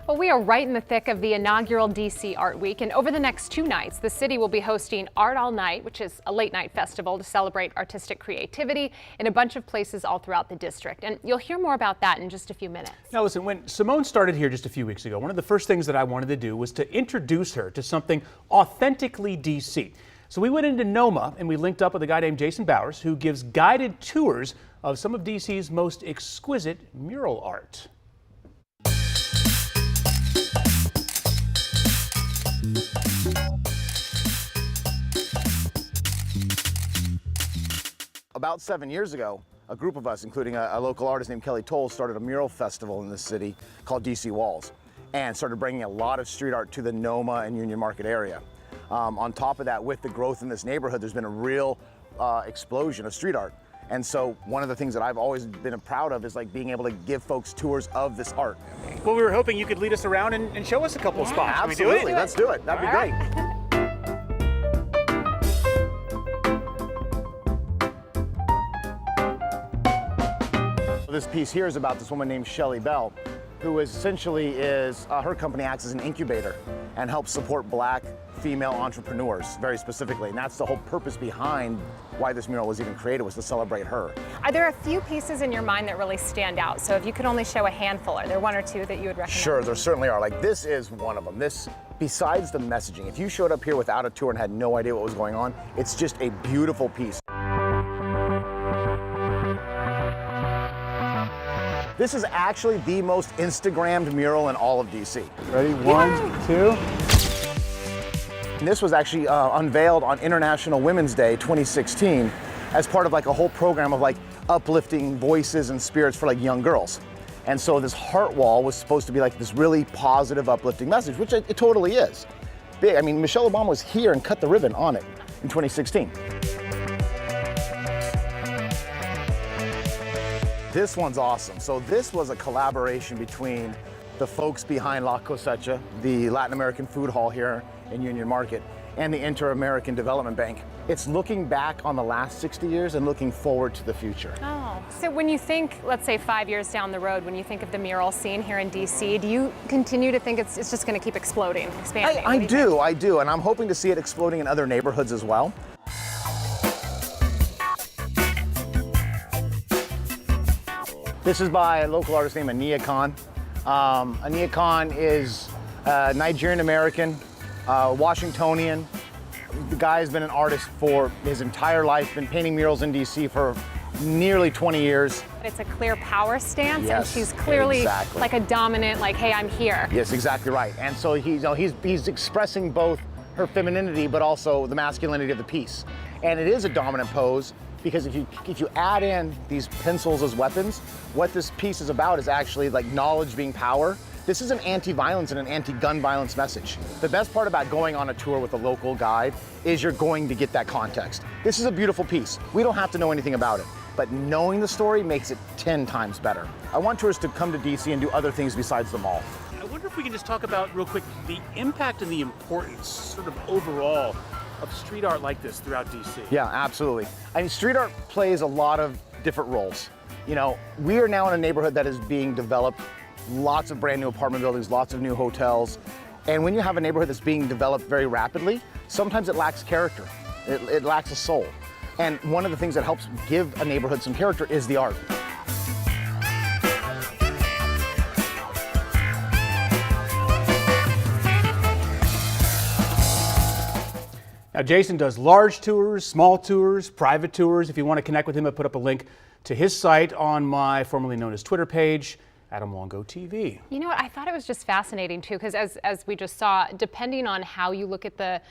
Well, we are right in the thick of the inaugural DC Art Week, and over the next 2 nights, the city will be hosting Art All Night, which is a late-night festival to celebrate artistic creativity in a bunch of places all throughout the district. And you'll hear more about that in just a few minutes. Now listen, when Simone started here just a few weeks ago, one of the first things that I wanted to do was to introduce her to something authentically DC. So we went into NoMa and we linked up with a guy named Jason Bowers, who gives guided tours of some of DC's most exquisite mural art. About 7 years ago, a group of us, including a local artist named Kelly Toll, started a mural festival in this city called DC Walls and started bringing a lot of street art to the NoMa and Union Market area. On top of that, with the growth in this neighborhood, there's been a real explosion of street art. And so one of the things that I've always been proud of is like being able to give folks tours of this art. Well, we were hoping you could lead us around and show us a couple of spots. Absolutely, Can we do it? let's do it. That'd be great. This piece here is about this woman named Shelly Bell, who essentially is, her company acts as an incubator and helps support Black female entrepreneurs very specifically. And that's the whole purpose behind why this mural was even created, was to celebrate her. Are there a few pieces in your mind that really stand out? So if you could only show a handful, are there one or two that you would recommend? Sure, there certainly are. Like this is one of them. This, besides the messaging, if you showed up here without a tour and had no idea what was going on, it's just a beautiful piece. This is actually the most Instagrammed mural in all of DC. Ready? One, two. And this was actually unveiled on International Women's Day 2016 as part of like a whole program of like uplifting voices and spirits for like young girls. And so this heart wall was supposed to be like this really positive, uplifting message, which it totally is. Big. I mean, Michelle Obama was here and cut the ribbon on it in 2016. This one's awesome. So this was a collaboration between the folks behind La Cosecha, the Latin American food hall here in Union Market, and the Inter-American Development Bank. It's looking back on the last 60 years and looking forward to the future. Oh, so when you think, let's say 5 years down the road, when you think of the mural scene here in DC, do you continue to think it's just going to keep exploding, expanding? I do, and I'm hoping to see it exploding in other neighborhoods as well. This is by a local artist named Ania Khan. Ania Khan is Nigerian-American, Washingtonian. The guy has been an artist for his entire life, been painting murals in DC for nearly 20 years. It's a clear power stance, yes, and she's clearly exactly. like a dominant, like, hey, I'm here. Yes, exactly right. And so he's expressing both her femininity, but also the masculinity of the piece. And it is a dominant pose, because if you add in these pencils as weapons, what this piece is about is actually like knowledge being power. This is an anti-violence and an anti-gun violence message. The best part about going on a tour with a local guide is you're going to get that context. This is a beautiful piece. We don't have to know anything about it, but knowing the story makes it 10 times better. I want tourists to come to DC and do other things besides the mall. I wonder if we can just talk about real quick the impact and the importance sort of overall of street art like this throughout DC. Yeah, absolutely. I mean, street art plays a lot of different roles. You know, we are now in a neighborhood that is being developed, lots of brand new apartment buildings, lots of new hotels. And when you have a neighborhood that's being developed very rapidly, sometimes it lacks character. It lacks a soul. And one of the things that helps give a neighborhood some character is the art. Now, Jason does large tours, small tours, private tours. If you want to connect with him, I put up a link to his site on my formerly known as Twitter page, Longo TV. You know what, I thought it was just fascinating too, because as we just saw, depending on how you look at the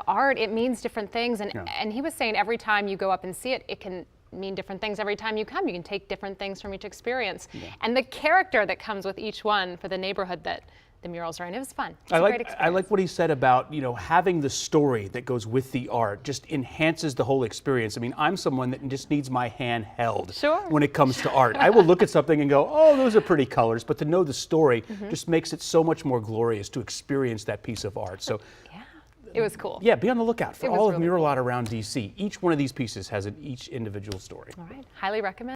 art, it means different things. And he was saying every time you go up and see it, it can mean different things every time you come. You can take different things from each experience. Yeah. And the character that comes with each one for the neighborhood that the murals are in. It was fun. It's a great experience. I like what he said about, you know, having the story that goes with the art just enhances the whole experience. I mean, I'm someone that just needs my hand held when it comes to art. I will look at something and go, oh, those are pretty colors, but to know the story just makes it so much more glorious to experience that piece of art. So yeah, it was cool. Yeah, be on the lookout for all of really mural cool. art around DC. Each one of these pieces has each individual story. All right, highly recommend.